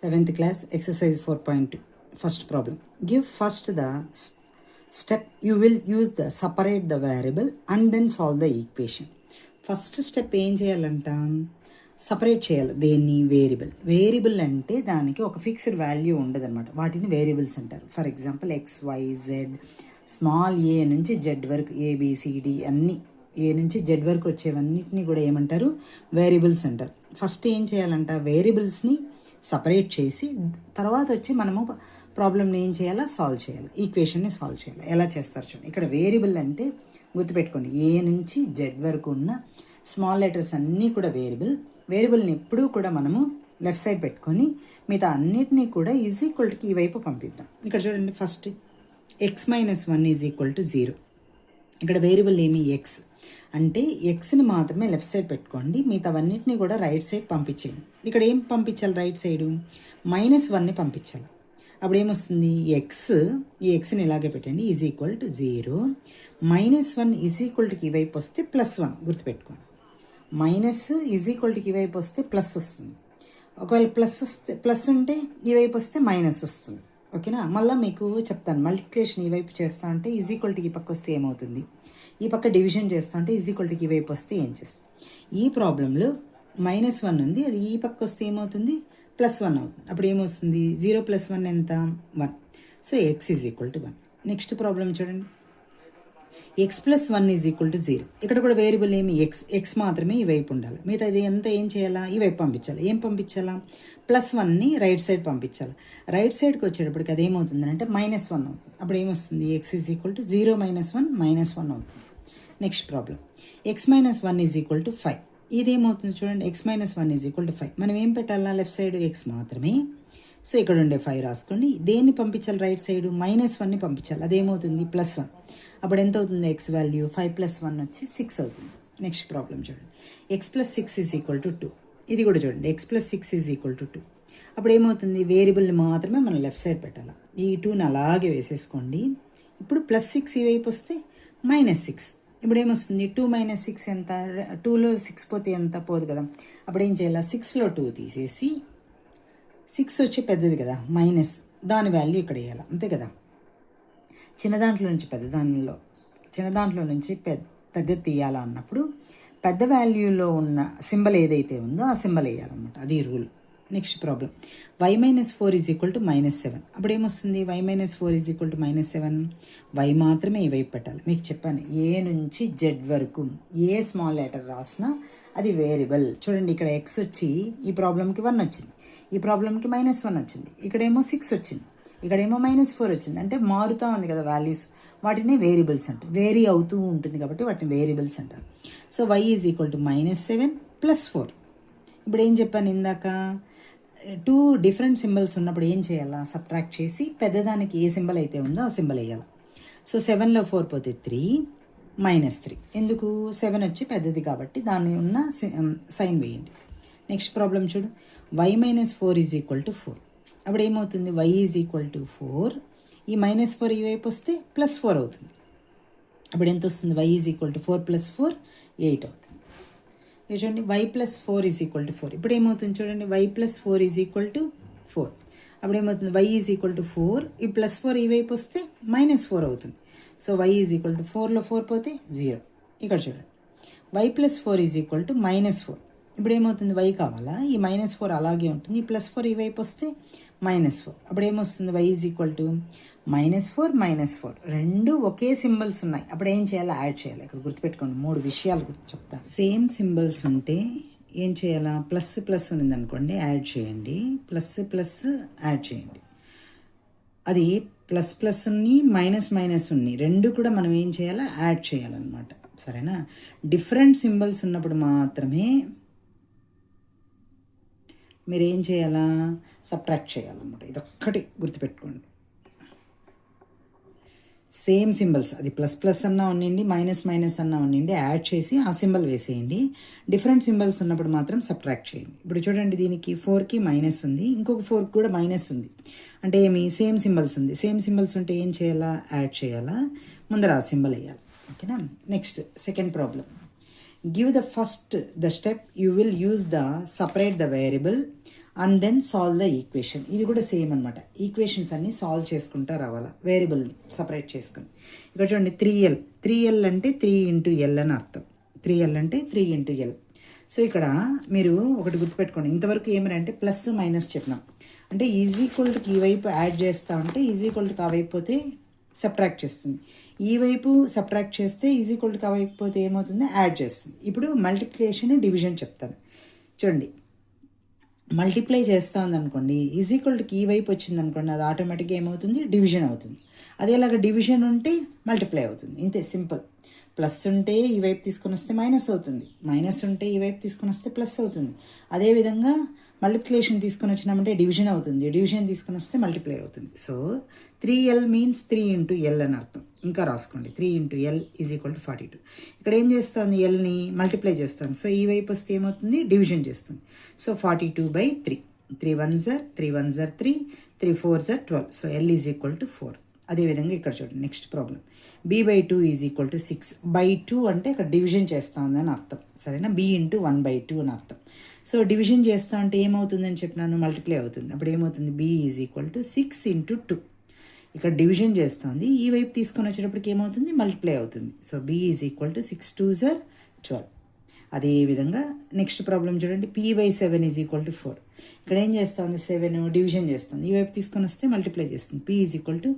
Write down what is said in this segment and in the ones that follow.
7th class exercise 4.2 first problem. Give first the step you will use the separate the variable and then solve the equation. First step ఏం చేయాలంట, separate చేయాలి దేన్ని, variable అంటే దానికి ఒక fixed value ఉండదు అనమాట, వాటిని వేరియబుల్స్ అంటారు. ఫర్ ఎగ్జాంపుల్ XYZ స్మాల్ ఏ నుంచి జెడ్ వరకు ABCD అన్నీ ఏ నుంచి జెడ్ వరకు వచ్చేవన్నిటిని కూడా ఏమంటారు, వేరియబుల్స్ అంటారు. ఫస్ట్ ఏం చేయాలంట, వేరియబుల్స్ని సపరేట్ చేసి తర్వాత వచ్చి మనము ప్రాబ్లమ్ని ఏం చేయాలా, సాల్వ్ చేయాలి, ఈక్వేషన్ని సాల్వ్ చేయాలి. ఎలా చేస్తారు చూడండి. ఇక్కడ వేరియబుల్ అంటే గుర్తుపెట్టుకోండి, ఏ నుంచి జెడ్ వరకు ఉన్న స్మాల్ లెటర్స్ అన్నీ కూడా వేరియబుల్ని ఎప్పుడూ కూడా మనము లెఫ్ట్ సైడ్ పెట్టుకొని మిగతా అన్నిటినీ కూడా ఈక్వల్కి ఈ వైపు పంపిద్దాం. ఇక్కడ చూడండి, ఫస్ట్ x-1 = 0. ఇక్కడ వేరియబుల్ ఏమి, ఎక్స్ అంటే ఎక్స్ని మాత్రమే లెఫ్ట్ సైడ్ పెట్టుకోండి, మిగతావన్నిటిని కూడా రైట్ సైడ్ పంపించేయండి. ఇక్కడ ఏం పంపించాలి, రైట్ సైడు -1ని పంపించాలి. అప్పుడు ఏమొస్తుంది, ఈ ఎక్స్ని ఇలాగే పెట్టండి, = 0. -1 = ఈ వైపు వస్తే +1 గుర్తుపెట్టుకోండి. -= ఈ వైపు వస్తే ప్లస్ వస్తుంది. ఒకవేళ ప్లస్ ఉంటే ఈ వైపు వస్తే మైనస్ వస్తుంది. ఓకేనా. మళ్ళీ మీకు చెప్తాను, మల్టిప్లికేషన్ ఈ వైపు చేస్తా అంటే = ఈ పక్క వస్తే ఏమవుతుంది, ఈ పక్క డివిజన్ చేస్తా అంటే = ఈ వైపు వస్తే ఏం చేస్తుంది. ఈ ప్రాబ్లంలో -1 ఉంది, అది ఈ పక్క వస్తే ఏమవుతుంది, +1 అవుతుంది. అప్పుడు ఏమొస్తుంది, 0 + 1 ఎంత, 1. So x = 1. నెక్స్ట్ ప్రాబ్లం చూడండి, x + 1 = 0. ఇక్కడ కూడా వేరియబుల్ ఏమి, ఎక్స్ మాత్రమే ఈ వైపు ఉండాలి, మిగతా ఇది ఎంత ఏం చేయాలా, ఈ వైపు పంపించాలి. ఏం పంపించాలా, +1ని రైట్ సైడ్ పంపించాలి. రైట్ సైడ్కి వచ్చేటప్పటికి అది ఏమవుతుంది అంటే -1 అవుతుంది. అప్పుడు ఏమొస్తుంది, x = 0 - 1 -1 అవుతుంది. Next problem, x - 1 = 5. ఇదేమవుతుంది చూడండి, x - 1 = 5. మనం ఏం పెట్టాలా, లెఫ్ట్ సైడ్ x మాత్రమే. సో ఇక్కడ ఉండే 5 రాసుకోండి. దేన్ని పంపించాలి, రైట్ సైడ్ -1ని పంపించాలి. అదేమవుతుంది, +1. అప్పుడు ఎంత అవుతుంది, x వాల్యూ 5 + 1 వచ్చి 6 అవుతుంది. నెక్స్ట్ ప్రాబ్లం చూడండి, x + 6 = 2. ఇది కూడా చూడండి, x + 6 = 2. అప్పుడు ఏమవుతుంది, వేరియబుల్ని మాత్రమే మనం లెఫ్ట్ సైడ్ పెట్టాలి. ఈ 2ని అలాగే వేసేసుకోండి. ఇప్పుడు +6 ఈ వైపు వస్తే -6. ఇప్పుడు ఏమొస్తుంది, 2 - 6 ఎంత, 2లో 6 పోతే ఎంత, పోదు కదా. అప్పుడు ఏం చేయాలి, 6లో 2 తీసేసి 6 వచ్చి పెద్దది కదా, మైనస్ దాని వాల్యూ ఇక్కడ వేయాలి, అంతే కదా. చిన్న దాంట్లో నుంచి పెద్దది తీయాలా అన్నప్పుడు పెద్ద వాల్యూలో ఉన్న సింబల్ ఏదైతే ఉందో ఆ సింబల్ వేయాలన్నమాట, అది రూల్. Next problem, y - 4 = -7. అప్పుడు ఏమొస్తుంది, y - 4 = -7. y మాత్రమే ఈ వైపు పెట్టాలి. మీకు చెప్పాను, ఏ నుంచి జెడ్ వరకు ఏ స్మాల్ లెటర్ రాసినా అది వేరియబుల్. చూడండి, ఇక్కడ x వచ్చి ఈ ప్రాబ్లంకి 1 వచ్చింది, ఈ ప్రాబ్లంకి -1 వచ్చింది, ఇక్కడేమో 6 వచ్చింది, ఇక్కడేమో -4 వచ్చింది. అంటే మారుతూ ఉంది కదా వాల్యూస్, వాటిని వేరియబుల్స్ అంటారు. వేరీ అవుతూ ఉంటుంది కాబట్టి వాటిని వేరియబుల్స్ అంటారు. So y = -7 + 4. ఇప్పుడు ఏం చెప్పాను ఇందాక, 2 డిఫరెంట్ సింబల్స్ ఉన్నప్పుడు ఏం చేయాలా, సబ్ట్రాక్ట్ చేసి పెద్దదానికి ఏ సింబల్ అయితే ఉందో ఆ సింబల్ వేయాలి. సో 7లో 4 పోతే 3 -3. ఎందుకు, 7 వచ్చి పెద్దది కాబట్టి దాన్ని ఉన్న సైన్ వేయండి. నెక్స్ట్ ప్రాబ్లం చూడు, y - 4 = 4. అప్పుడు ఏమవుతుంది, y = 4. ఈ -4 ఈ వైపు వస్తే +4 అవుతుంది. అప్పుడు ఎంత వస్తుంది, y = 4 + 4 8 అవుతుంది. చూడండి, y + 4 = 4. ఇప్పుడు ఏమవుతుంది చూడండి, y + 4 = 4. అప్పుడు ఏమవుతుంది, y = 4, ఈ +4 ఈ వైపు వస్తే -4 అవుతుంది. సో y = 4లో 4 పోతే 0. ఇక్కడ చూడండి, y + 4 = -4. ఇప్పుడు ఏమవుతుంది, y కావాలా, ఈ -4 అలాగే ఉంటుంది, ఈ +4 ఈ వైపు వస్తే -4. అప్పుడు ఏమొస్తుంది, y = -4 రెండు ఒకే సింబల్స్ ఉన్నాయి. అప్పుడు ఏం చేయాలి, యాడ్ చేయాలి. ఇక్కడ గుర్తుపెట్టుకోండి, 3 విషయాలు గుర్తు చెప్తాను. సేమ్ సింబల్స్ ఉంటే ఏం చేయాలా, ప్లస్ ఉన్నదనుకోండి, యాడ్ చేయండి, ప్లస్ యాడ్ చేయండి. అది ప్లస్ని మైనస్ని రెండు కూడా మనం ఏం చేయాలా, యాడ్ చేయాలన్నమాట. సరేనా. డిఫరెంట్ సింబల్స్ ఉన్నప్పుడు మాత్రమే మీరు ఏం చేయాలా, సబ్ట్రాక్ట్ చేయాలన్నమాట. ఇదొక్కటి గుర్తుపెట్టుకోండి. సేమ్ సింబల్స్, అది ప్లస్ అన్నా ఉండండి, మైనస్ అన్నా ఉండండి, యాడ్ చేసి ఆ సింబల్ వేసేయండి. డిఫరెంట్ సింబల్స్ ఉన్నప్పుడు మాత్రం సబ్ట్రాక్ట్ చేయండి. ఇప్పుడు చూడండి, దీనికి 4కి మైనస్ ఉంది, ఇంకొక 4కి కూడా మైనస్ ఉంది. అంటే ఏమి, సేమ్ సింబల్స్ ఉంది. సేమ్ సింబల్స్ ఉంటే ఏం చేయాలా, యాడ్ చేయాలా, ముందర ఆ సింబల్ వేయాలి. ఓకేనా. Next second problem, give the step you will use the separate the variable and then solve the equation. ఇది కూడా సేమ్ అనమాట. ఈక్వేషన్స్ అన్నీ సాల్వ్ చేసుకుంటూ రావాలా, వేరియబుల్ సపరేట్ చేసుకుని. ఇక్కడ చూడండి 3L. 3L అంటే 3 ఇంటూ ఎల్ అని అర్థం. 3L అంటే 3 ఇంటూ ఎల్. సో ఇక్కడ మీరు ఒకటి గుర్తుపెట్టుకోండి, ఇంతవరకు ఏమనంటే ప్లస్ మైనస్ చెప్పినాం. అంటే ఈజ్ ఈక్వల్కి ఈ వైపు యాడ్ చేస్తా ఉంటే ఈజ్ ఈక్వల్కి ఆ వైపు పోతే సబ్ట్రాక్ట్ చేస్తుంది. ఈ వైపు సబ్ట్రాక్ట్ చేస్తే ఈజ్ ఈక్వల్కి ఆ వైపు పోతే ఏమవుతుంది, యాడ్ చేస్తుంది. ఇప్పుడు మల్టిప్లికేషన్ డివిజన్ చెప్తాను చూడండి. మల్టిప్లై చేస్తూ ఉందనుకోండి, ఈజ్ ఈక్వల్కి ఈ వైపు వచ్చింది అనుకోండి, అది ఆటోమేటిక్గా ఏమవుతుంది, డివిజన్ అవుతుంది. అదేలాగా డివిజన్ ఉంటే మల్టిప్లై అవుతుంది. ఇంతే, సింపుల్. ప్లస్ ఉంటే ఈ వైపు తీసుకొని వస్తే మైనస్ అవుతుంది, మైనస్ ఉంటే ఈ వైపు తీసుకొని వస్తే ప్లస్ అవుతుంది. అదేవిధంగా మల్టిప్లికేషన్ తీసుకొని వచ్చినామంటే డివిజన్ అవుతుంది, డివిజన్ తీసుకొని వస్తే మల్టిప్లై అవుతుంది. So 3L means 3 into L అని అర్థం. ఇంకా రాసుకోండి, 3 into L is equal to 42. ఇక్కడ ఏం చేస్తుంది, ఎల్ని మల్టిప్లై చేస్తాను. సో ఈ వైపు వస్తే ఏమవుతుంది, డివిజన్ చేస్తుంది. So 42/3. 3 1s are 3 1s are 3, 3 4s are 12. So L is equal to 4. అదేవిధంగా ఇక్కడ చూడండి, next problem. b/2 is equal to 6/2 అంటే ఇక్కడ డివిజన్ చేస్తూ ఉందని అర్థం, సరేనా. b ఇంటూ 1/2 అని అర్థం. సో డివిజన్ చేస్తా అంటే ఏమవుతుందని చెప్పినాను, మల్టిప్లై అవుతుంది. అప్పుడు ఏమవుతుంది, b is equal to 6 into 2. ఇక్కడ డివిజన్ చేస్తుంది, ఈ వైపు తీసుకొని వచ్చేటప్పటికి ఏమవుతుంది, మల్టిప్లై అవుతుంది. So b is equal to 6 2s are 12. అదేవిధంగా నెక్స్ట్ ప్రాబ్లం చూడండి, p/7 ఈజ్ ఈక్వల్ టు 4. ఇక్కడ ఏం చేస్తుంది, 7 డివిజన్ చేస్తుంది, ఈ వైపు తీసుకొని వస్తే మల్టిప్లై చేస్తుంది. p is equal to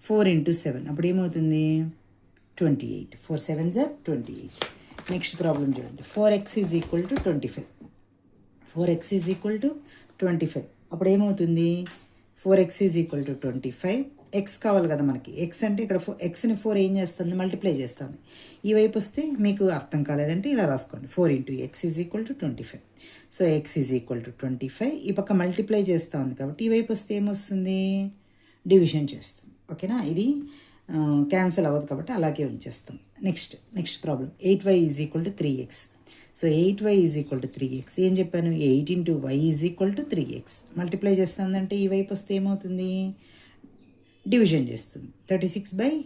4 into 7. అప్పుడు ఏమవుతుంది, 28. 4 7s are 28. నెక్స్ట్ ప్రాబ్లం చూడండి, 4x is equal to 25. 4x is equal to 25. అప్పుడు ఏమవుతుంది, 4x is equal to 25. X కావాలి కదా మనకి, ఎక్స్ అంటే ఇక్కడ ఎక్స్ని 4 ఏం చేస్తుంది, మల్టిప్లై చేస్తుంది. ఈ వైపు వస్తే మీకు అర్థం కాలేదంటే ఇలా రాసుకోండి, 4 into X is equal to 25. So X is equal to 25. ఈ పక్క మల్టిప్లై చేస్తూ ఉంది కాబట్టి ఈ వైపు వస్తే ఏమొస్తుంది, డివిజన్ చేస్తుంది. ఓకేనా, ఇది క్యాన్సిల్ అవ్వదు కాబట్టి అలాగే ఉంచేస్తాం. Next problem, 8y is equal to 3x. So 8y is equal to 3x. ఏం చెప్పాను, 8 into y is equal to 3x. Multiply చేస్తుందంటే ఈ వైపు వస్తే ఏమవుతుంది, డివిజన్ చేస్తుంది. 36/8.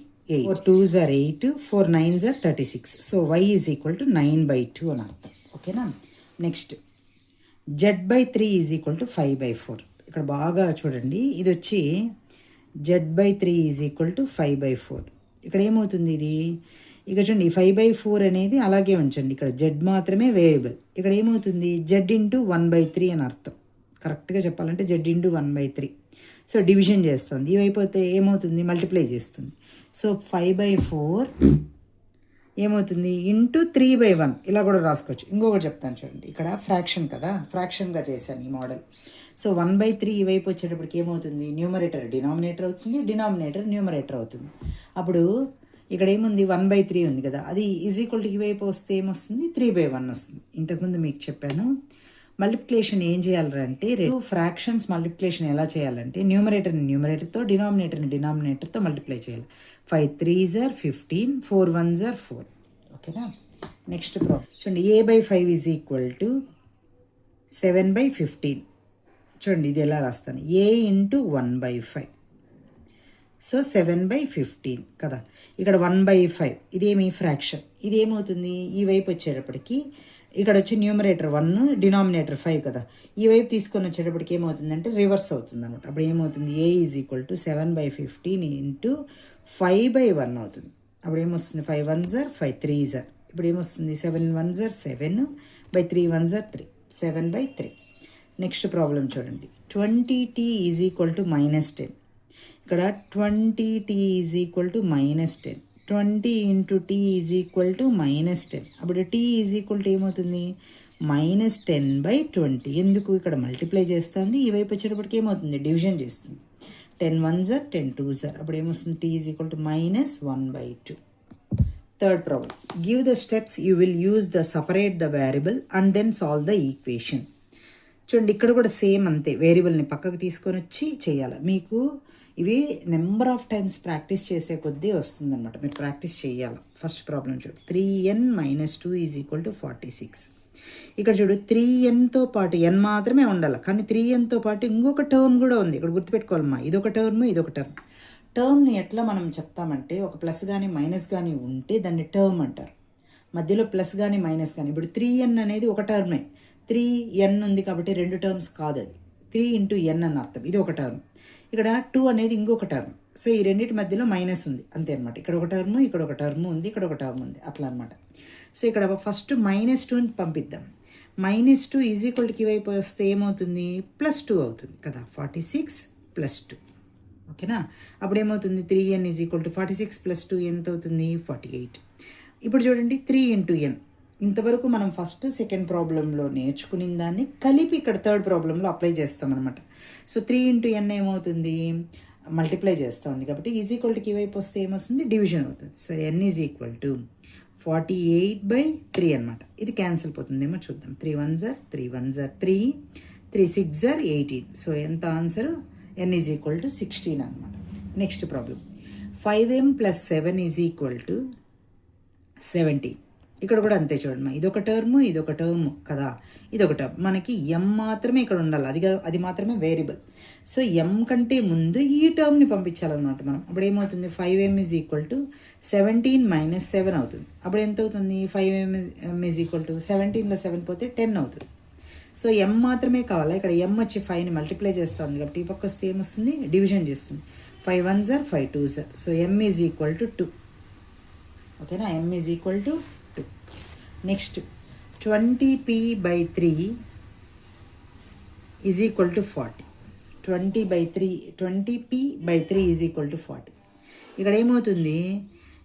4 2s are 8, 4 9s are 36. So y is equal to 9/2 అని అర్థం. ఓకేనా. Next, z/3 is equal to 5/4. ఇక్కడ బాగా చూడండి, ఇది వచ్చి z/3 ఈజ్ ఈక్వల్ టు 5/4. ఇక్కడ ఏమవుతుంది, ఇది ఇక్కడ చూడండి 5/4 అనేది అలాగే ఉంచండి, ఇక్కడ z మాత్రమే వేరియబుల్. ఇక్కడ ఏమవుతుంది, z ఇంటూ 1/3 అని అర్థం. కరెక్ట్గా చెప్పాలంటే z ఇంటూ 1/3. సో డివిజన్ చేస్తుంది, ఈ వైపు అయితే ఏమవుతుంది, మల్టిప్లై చేస్తుంది. సో 5/4 ఏమవుతుంది, ఇంటూ 3/1 ఇలా కూడా రాసుకోవచ్చు. ఇంకొకటి చెప్తాను చూడండి, ఇక్కడ ఫ్రాక్షన్ కదా, ఫ్రాక్షన్గా చేశాను ఈ మోడల్. సో 1/3 ఈ వైపు వచ్చేటప్పటికి ఏమవుతుంది, న్యూమరేటర్ డినామినేటర్ అవుతుంది, డినామినేటర్ న్యూమరేటర్ అవుతుంది. అప్పుడు ఇక్కడ ఏముంది, 1/3 ఉంది కదా, అది ఈజ్ ఈక్వల్ టు ఈ వైపు వస్తే ఏమొస్తుంది, 3/1 వస్తుంది. ఇంతకుముందు మీకు చెప్పాను మల్టిప్లికేషన్ ఏం చేయాలంటే, 2 ఫ్రాక్షన్స్ మల్టిప్లికేషన్ ఎలా చేయాలంటే, న్యూమరేటర్ని న్యూమరేటర్తో, డినామినేటర్ని డినామినేటర్తో మల్టిప్లై చేయాలి. 5 3s are 15, 4 1s are 4. ఓకేనా. నెక్స్ట్ ప్రాబ్లం చూడండి, a/5 ఈజ్ ఈక్వల్ టు 7/15. చూడండి ఇది ఎలా రాస్తాను, a ఇంటూ 1/5. సో 7/15 కదా. ఇక్కడ 1/5 ఇదేమి ఫ్రాక్షన్, ఇది ఏమవుతుంది, ఈ వైపు వచ్చేటప్పటికి ఇక్కడ వచ్చి న్యూమరేటర్ 1, డినామినేటర్ 5 కదా, ఈ వైపు తీసుకొని వచ్చేటప్పటికి ఏమవుతుందంటే రివర్స్ అవుతుంది అనమాట. అప్పుడు ఏమవుతుంది, a is equal to 7/15 into 5/1 అవుతుంది. అప్పుడు ఏమొస్తుంది, 5 1s are 5 3s are. ఇప్పుడు ఏమొస్తుంది, 7 1s are 7, 3 1s are 3, 7/3. Next problem చూడండి, 20t ఈజ్ ఈక్వల్ టు -10. ఇక్కడ 20t is equal to -10. 20 into t is equal to -10. అప్పుడు t ఈజ్ ఈక్వల్ టు ఏమవుతుంది, -10/20. ఎందుకు, ఇక్కడ మల్టిప్లై చేస్తుంది, ఈ వైపు వచ్చేటప్పటికి ఏమవుతుంది, డివిజన్ చేస్తుంది. 10 1s are 10 2s are. అప్పుడు ఏమొస్తుంది, t is equal to -1/2. Third problem, give the steps you will use the separate the variable and then solve the equation. చూడండి ఇక్కడ కూడా సేమ్ అంతే, వేరియబుల్ని పక్కకు తీసుకొని వచ్చి చేయాలి. మీకు ఇవి నెంబర్ ఆఫ్ టైమ్స్ ప్రాక్టీస్ చేసే కొద్దీ వస్తుందన్నమాట, మీరు ప్రాక్టీస్ చేయాలి. ఫస్ట్ ప్రాబ్లం చూడు, 3n - 2 ఈజ్ ఈక్వల్ టు 46. ఇక్కడ చూడు 3nతో పాటు n మాత్రమే ఉండాలి, కానీ 3nతో పాటు ఇంకొక టర్మ్ కూడా ఉంది. ఇక్కడ గుర్తుపెట్టుకోవాలమ్మా, ఇదొక టర్మ్ ఇదొక టర్మ్. టర్మ్ని ఎట్లా మనం చెప్తామంటే, ఒక ప్లస్ కానీ మైనస్ కానీ ఉంటే దాన్ని టర్మ్ అంటారు. మధ్యలో ప్లస్ కానీ మైనస్ కానీ, ఇప్పుడు 3n అనేది ఒక టర్మే, 3n ఉంది కాబట్టి 2 టర్మ్స్ కాదు, అది 3 ఇంటూ ఎన్ అని అర్థం. ఇది ఒక టర్మ్. ఇక్కడ 2 అనేది ఇంకొక టర్మ్. సో ఈ రెండింటి మధ్యలో మైనస్ ఉంది అంతే అనమాట. ఇక్కడ ఒక టర్ము, ఇక్కడ ఒక టర్మ్ ఉంది, ఇక్కడ ఒక టర్మ్ ఉంది, అట్లా అనమాట. సో ఇక్కడ ఫస్ట్ -2ని పంపిద్దాం. -2 ఈజ్ ఈక్వల్ కి వైపు వస్తే ఏమవుతుంది, +2 అవుతుంది కదా. 46 + 2 ఓకేనా. అప్పుడు ఏమవుతుంది, 3n ఈజ్ ఈక్వల్ టు 46 + 2 ఎంత అవుతుంది, 48. ఇప్పుడు చూడండి 3 ఇంటూ ఎన్. ఇంతవరకు మనం ఫస్ట్ సెకండ్ ప్రాబ్లంలో నేర్చుకున్న దాన్ని కలిపి ఇక్కడ థర్డ్ ప్రాబ్లంలో అప్లై చేస్తాం అనమాట. సో 3 ఇంటూ ఎన్ ఏమవుతుంది, మల్టిప్లై చేస్తూ ఉంది కాబట్టి ఈజ్ ఈక్వల్ కి వైపు వస్తే ఏమొస్తుంది, డివిజన్ అవుతుంది. So n is equal to 48/3 అనమాట. ఇది క్యాన్సిల్ పోతుందేమో చూద్దాం. 3 1s 3 1s 3 3 6s 18. సో ఎంత answer, n is equal to 16 అనమాట. Next problem 5m + 7 is equal to 70. ఇక్కడ కూడా అంతే చూడండి, ఇదొక టర్ము, ఇదొక టర్మ్ కదా, ఇదొక టర్మ్. మనకి m మాత్రమే ఇక్కడ ఉండాలి, అది మాత్రమే వేరియబుల్. సో m కంటే ముందు ఈ టర్మ్ని పంపించాలన్నమాట మనం. అప్పుడు ఏమవుతుంది, 5m ఈజ్ ఈక్వల్ టు 17 - 7 అవుతుంది. అప్పుడు ఎంత అవుతుంది, 5m ఈజ్ ఈక్వల్ టు 17లో 7 పోతే 10 అవుతుంది. సో m మాత్రమే కావాలా, ఇక్కడ m వచ్చి 5ని మల్టిప్లై చేస్తుంది కాబట్టి ఈ పక్క వస్తే ఏమొస్తుంది, డివిజన్ చేస్తుంది. 5 1s 5 2s. So m is equal to 2 ఓకేనా. m is equal to 2. Next 20p/3 is equal to 40. 20p/3 is equal to 40. ఇక్కడ ఏమవుతుంది,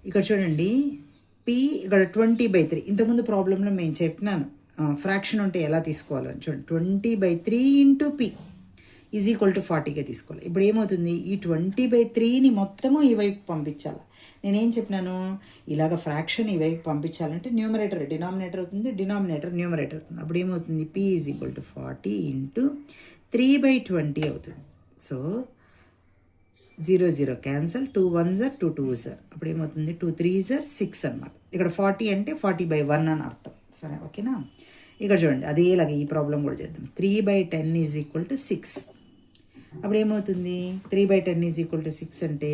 ఇక్కడ చూడండి p ఇక్కడ 20/3. ఇంతకుముందు ప్రాబ్లంలో మేము చెప్పినాను ఫ్రాక్షన్ ఉంటే ఎలా తీసుకోవాలని. చూడండి 20/3 into p is equal to 40గా తీసుకోవాలి. ఇప్పుడు ఏమవుతుంది, ఈ 20/3ని మొత్తము ఈ వైపు పంపించాలి. నేనేం చెప్పినాను, ఇలాగ ఫ్రాక్షన్ ఈ వైపు పంపించాలంటే న్యూమరేటర్ డినామినేటర్ అవుతుంది, డినామినేటర్ న్యూమరేటర్ అవుతుంది. అప్పుడు ఏమవుతుంది, p is equal to 40 into 3/20 అవుతుంది. So 0 0 cancel, 2 1s 2 2s. అప్పుడు ఏమవుతుంది, 2 3s 6 అనమాట. ఇక్కడ 40 అంటే 40/1 అని అర్థం. సరే ఓకేనా. ఇక్కడ చూడండి అదేలాగా ఈ ప్రాబ్లం కూడా చేద్దాం. 3/10 ఈజ్ ఈక్వల్ టు 6. అప్పుడు ఏమవుతుంది, 3/10 ఈజ్ ఈక్వల్ టు 6 అంటే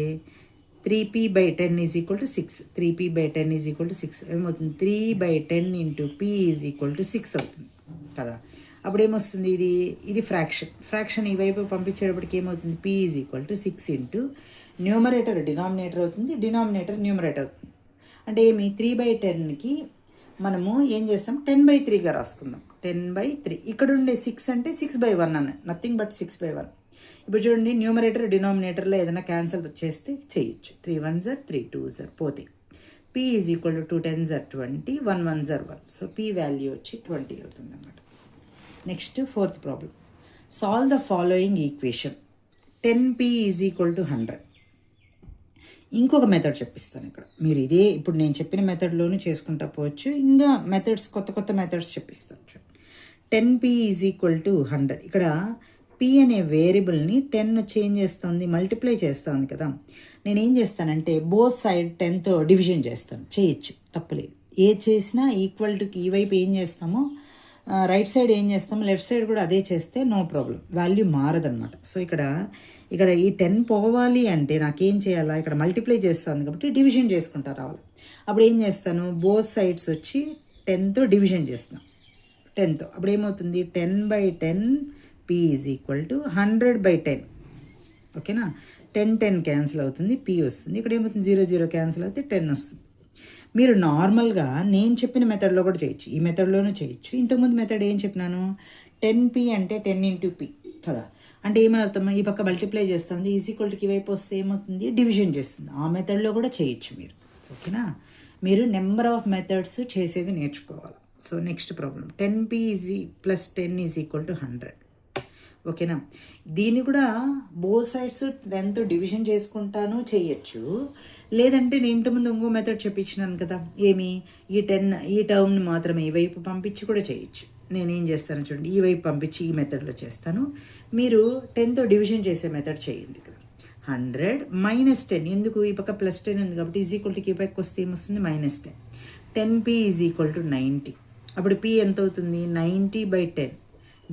3p/10 is equal to 6. 3p/10 is equal to 6 ఏమవుతుంది, 3/10 into p is equal to 6 అవుతుంది కదా. అప్పుడు ఏమొస్తుంది, ఇది ఫ్రాక్షన్ ఈ వైపు పంపించేటప్పటికి ఏమవుతుంది, p is equal to 6 into numerator denominator అవుతుంది, డినామినేటర్ న్యూమరేటర్ అవుతుంది. అంటే ఏమి, 3/10కి మనము ఏం చేస్తాం, 10/3గా రాసుకుందాం. 10/3 ఇక్కడ ఉండే 6 అంటే 6/1 అన్న, నథింగ్ బట్ 6/1. ఇప్పుడు చూడండి న్యూమరేటర్ డినామినేటర్లో ఏదైనా క్యాన్సిల్ చేస్తే చేయొచ్చు. 3 1s 3 2s పోతే p is equal to 2 10s 20, 1 1s 1. So p value వచ్చి 20 అవుతుంది అన్నమాట. Next fourth problem, solve the following equation. 10p is equal to 100. ఇంకొక మెథడ్ చెప్పిస్తాను ఇక్కడ. మీరు ఇదే ఇప్పుడు నేను చెప్పిన మెథడ్లోనూ చేసుకుంటా పోవచ్చు, ఇంకా మెథడ్స్ కొత్త మెథడ్స్ చెప్పిస్తాను. 10p is equal to 100. ఇక్కడ p అనే వేరియబుల్ని 10 చేంజ్ చేస్తుంది, మల్టిప్లై చేస్తుంది కదా. నేనేం చేస్తానంటే బోత్ సైడ్ 10తో డివిజన్ చేస్తాను, చేయొచ్చు తప్పలేదు. ఏ చేసినా ఈక్వల్ టు ఈ వైపు ఏం చేస్తామో రైట్ సైడ్ ఏం చేస్తామో లెఫ్ట్ సైడ్ కూడా అదే చేస్తే నో ప్రాబ్లం, వాల్యూ మారదనమాట. సో ఇక్కడ ఈ 10 పోవాలి అంటే నాకేం చేయాలా, ఇక్కడ మల్టిప్లై చేస్తాను కాబట్టి డివిజన్ చేసుకుంటా రావాలి. అప్పుడు ఏం చేస్తాను, బోత్ సైడ్స్ వచ్చి 10తో డివిజన్ చేస్తాను, 10తో. అప్పుడు ఏమవుతుంది, 10/10 p ఈజ్ ఈక్వల్ టు 100/10 ఓకేనా. 10 10 క్యాన్సిల్ అవుతుంది, p వస్తుంది. ఇక్కడ ఏమవుతుంది, 0 0 క్యాన్సిల్ అవుతే 10 వస్తుంది. మీరు నార్మల్గా నేను చెప్పిన మెథడ్లో కూడా చేయొచ్చు, ఈ మెథడ్లోనూ చేయొచ్చు. ఇంతకుముందు మెథడ్ ఏం చెప్పినాను, 10p అంటే 10 ఇంటూ p కదా. అంటే ఏమని అర్థం, ఈ పక్క మల్టిప్లై చేస్తుంది, ఈజ్ ఈక్వల్ టు వైపు వస్తే ఏమవుతుంది, డివిజన్ చేస్తుంది. ఆ మెథడ్లో కూడా చేయొచ్చు మీరు ఓకేనా. మీరు నెంబర్ ఆఫ్ మెథడ్స్ చేసేది నేర్చుకోవాలి. So next problem, 10p + 10 is equal to 100 ఓకేనా. దీన్ని కూడా బోత్ సైడ్స్ 10తో డివిజన్ చేసుకుంటాను చేయొచ్చు, లేదంటే నేను ఇంతకుముందు ఇంకో మెథడ్ చెప్పించినాను కదా, ఏమి ఈ టర్మ్ని మాత్రమే ఈ వైపు పంపించి కూడా చేయొచ్చు. నేనేం చేస్తాను చూడండి, ఈ వైపు పంపించి ఈ మెథడ్లో చేస్తాను, మీరు 10తో డివిజన్ చేసే మెథడ్ చేయండి. ఇక్కడ 100 - 10 ఎందుకు, ఈ పక్క +10 ఉంది కాబట్టి ఈజ్ ఈక్వల్ టు ఈ పక్క వస్తే ఏమొస్తుంది, -10. 10p is equal to 90. అప్పుడు p ఎంత అవుతుంది, 90/10.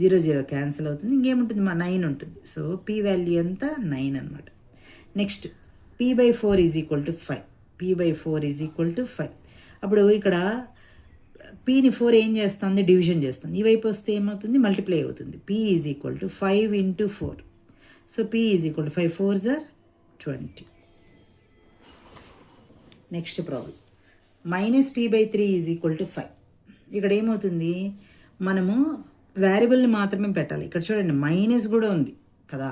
0 0 క్యాన్సిల్ అవుతుంది, ఇంకేముంటుంది, 9 ఉంటుంది. సో p వాల్యూ ఎంత, 9 అనమాట. Next p/4 is equal to 5. p/4 is equal to 5. అప్పుడు ఇక్కడ పీని 4 ఏం చేస్తుంది, డివిజన్ చేస్తుంది. ఈ వైపు వస్తే ఏమవుతుంది, మల్టిప్లై అవుతుంది. P is equal to 5 × 4. So P is equal to 5 4s are 20. Next problem, -p/3 is equal to 5. ఇక్కడ ఏమవుతుంది, మనము వేరియబుల్ని మాత్రమే పెట్టాలి. ఇక్కడ చూడండి మైనస్ కూడా ఉంది కదా,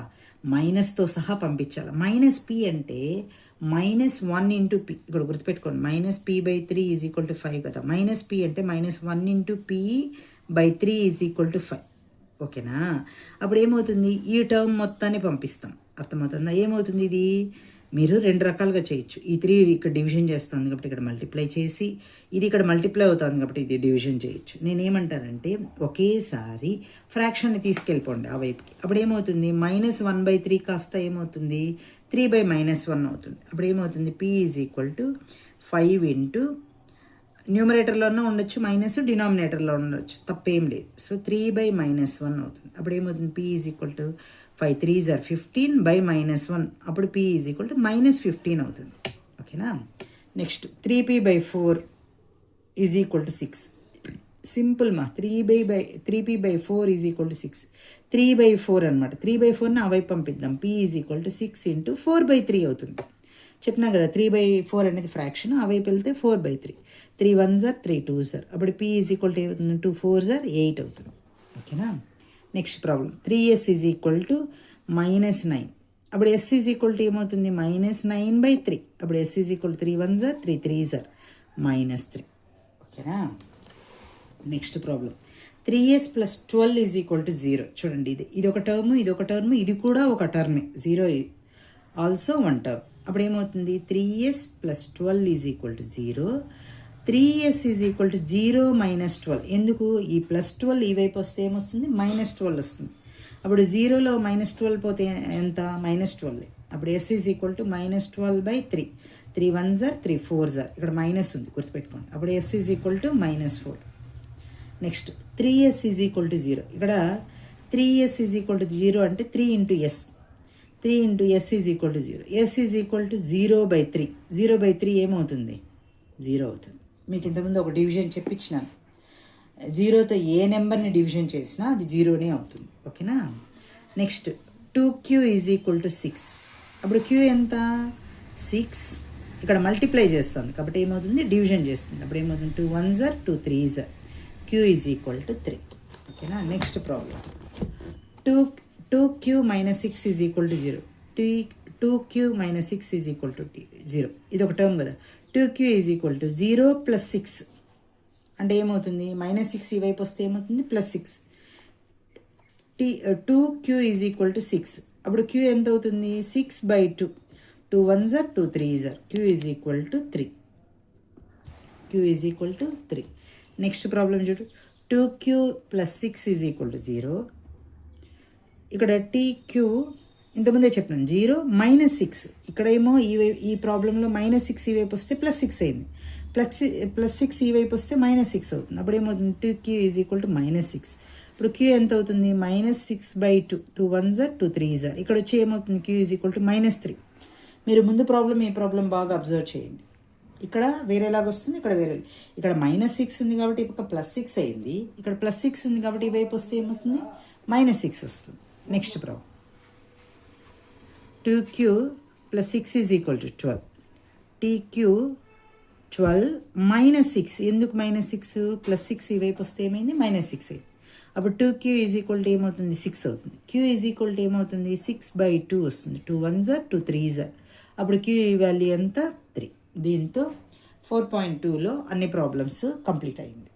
మైనస్తో సహా పంపించాలి. -p అంటే -1 × p. ఇక్కడ గుర్తుపెట్టుకోండి, -p/3 ఈజ్ ఈక్వల్ టు 5 కదా. -p అంటే -1 × p/3 ఈజ్ ఈక్వల్ టు 5. ఓకేనా? అప్పుడు ఏమవుతుంది, ఈ టర్మ్ మొత్తాన్ని పంపిస్తాం. అర్థమవుతుందా? ఏమవుతుంది, ఇది మీరు 2 రకాలుగా చేయొచ్చు. ఈ 3 ఇక్కడ డివిజన్ చేస్తుంది కాబట్టి ఇక్కడ మల్టిప్లై చేసి, ఇది ఇక్కడ మల్టిప్లై అవుతుంది కాబట్టి ఇది డివిజన్ చేయొచ్చు. నేనేమంటానంటే ఒకేసారి ఫ్రాక్షన్ని తీసుకెళ్ళిపోండి ఆ వైపుకి. అప్పుడు ఏమవుతుంది, -1/3 కాస్త ఏమవుతుంది, 3/-1 అవుతుంది. అప్పుడు ఏమవుతుంది, p ఈజ్ ఈక్వల్ టు 5 × న్యూమరేటర్లోనే ఉండొచ్చు మైనస్, డినామినేటర్లో ఉండొచ్చు, తప్పేం లేదు. సో 3/-1 అవుతుంది. అప్పుడు ఏమవుతుంది, p is equal to 5 3s are 15/-1. అప్పుడు p ఈజ్ ఈక్వల్ టు -15 అవుతుంది. ఓకేనా? Next 3p/4 is equal to 6. Simple మా, 3p/4 ఈజ్ ఈక్వల్ టు 6. 3/4 అనమాట. 3/4ని ఆ వైపు పంపిద్దాం. p ఈజ్ ఈక్వల్ టు 6 × 4/3 అవుతుంది. చెప్పినా కదా 3/4 అనేది ఫ్రాక్షన్, ఆ వైపు వెళ్తే 4/3. 3 1s are 3 2s are. అప్పుడు p is equal to 2 4s are 8 అవుతుంది. ఓకేనా? Next problem, 3s is equal to -9. అప్పుడు s ఈజ్ ఈక్వల్ టు ఏమవుతుంది, -9/3. అప్పుడు s is equal to 3 1s are 3 3s are -3. ఓకేనా? Next problem, 3s + 12 is equal to 0. చూడండి, ఇది ఒక టర్మ్, ఇది ఒక టర్మ్, ఇది కూడా ఒక టర్మే. 0 ఆల్సో 1 టర్మ్. అప్పుడు ఏమవుతుంది, 3s + 12 is equal to 0. 3s is equal to 0 - 12. ఎందుకు, ఈ +12 ఈ వైపు వస్తే ఏమొస్తుంది, -12 వస్తుంది. అప్పుడు 0లో -12 పోతే ఎంత, -12. అప్పుడు s is equal to -12/3. 3 1s are 3 4s are. ఇక్కడ మైనస్ ఉంది, గుర్తుపెట్టుకోండి. అప్పుడు s is equal to -4. Next 3s is equal to 0. ఇక్కడ 3s ఈజ్ ఈక్వల్ టు 0 అంటే 3 × s. 3 × s is equal to 0. s is equal to 0/3. 0/3 ఏమవుతుంది, 0 అవుతుంది. మీకు ఇంతకుముందు ఒక డివిజన్ చెప్పించినాను. 0తో ఏ నెంబర్ని డివిజన్ చేసినా అది 0నే అవుతుంది. ఓకేనా? Next 2q is equal to 6. అప్పుడు q ఎంత, 6. ఇక్కడ మల్టిప్లై చేస్తుంది కాబట్టి ఏమవుతుంది, డివిజన్ చేస్తుంది. అప్పుడు ఏమవుతుంది, 2 1s are 2 3s are. q is equal to 3. ఓకేనా? Next problem, 2q - 6 is equal to 0. 2q - 6 is equal to 0. ఇది ఒక టర్మ్ కదా. 2q ఈజ్ ఈక్వల్ టు 0 + 6 అంటే ఏమవుతుంది, -6 ఈ వైపు వస్తే ఏమవుతుంది, +6. 2q is equal to 6. అప్పుడు q ఎంత అవుతుంది, 6/2. 2 1s are 2 3s are. q is equal to 3. q is equal to 3. Next problem చూడు, 2q + 6 ఈజ్ ఈక్వల్ టు 0. ఇక్కడ tq ఇంతకుముందే చెప్పినాను, 0 -6. ఇక్కడేమో ఈ ప్రాబ్లంలో -6 ఈ వైపు వస్తే +6 అయింది. +6 ఈ వైపు వస్తే -6 అవుతుంది. అప్పుడు ఏమవుతుంది, 2q ఈజ్ ఈక్వల్ టు -6. ఇప్పుడు q ఎంత అవుతుంది, -6/2. 2 1s are 2 3s are. ఇక్కడ వచ్చి ఏమవుతుంది, q ఈజ్ ఈక్వల్ టు -3. మీరు ముందు ప్రాబ్లం ఈ ప్రాబ్లం బాగా అబ్జర్వ్ చేయండి. ఇక్కడ వేరేలాగా వస్తుంది, ఇక్కడ వేరే. ఇక్కడ -6 ఉంది కాబట్టి ఇక్కడ +6 అయింది. ఇక్కడ +6 ఉంది కాబట్టి ఈ వైపు వస్తే ఏమవుతుంది, -6 వస్తుంది. Next problem, 2q + 6 is equal to 12. tq 12 - 6. ఎందుకు -6, +6 ఈ వైపు వస్తే ఏమైంది, -6 అయింది. అప్పుడు 2q ఈజ్ ఈక్వల్ టు ఏమవుతుంది, 6 అవుతుంది. q ఈజ్ ఈక్వల్ టు ఏమవుతుంది, 6/2 వస్తుంది. 2 1s are 2 3s are. అప్పుడు q వాల్యూ ఎంత, 3. దీంతో 4.2లో అన్ని ప్రాబ్లమ్స్ కంప్లీట్ అయింది.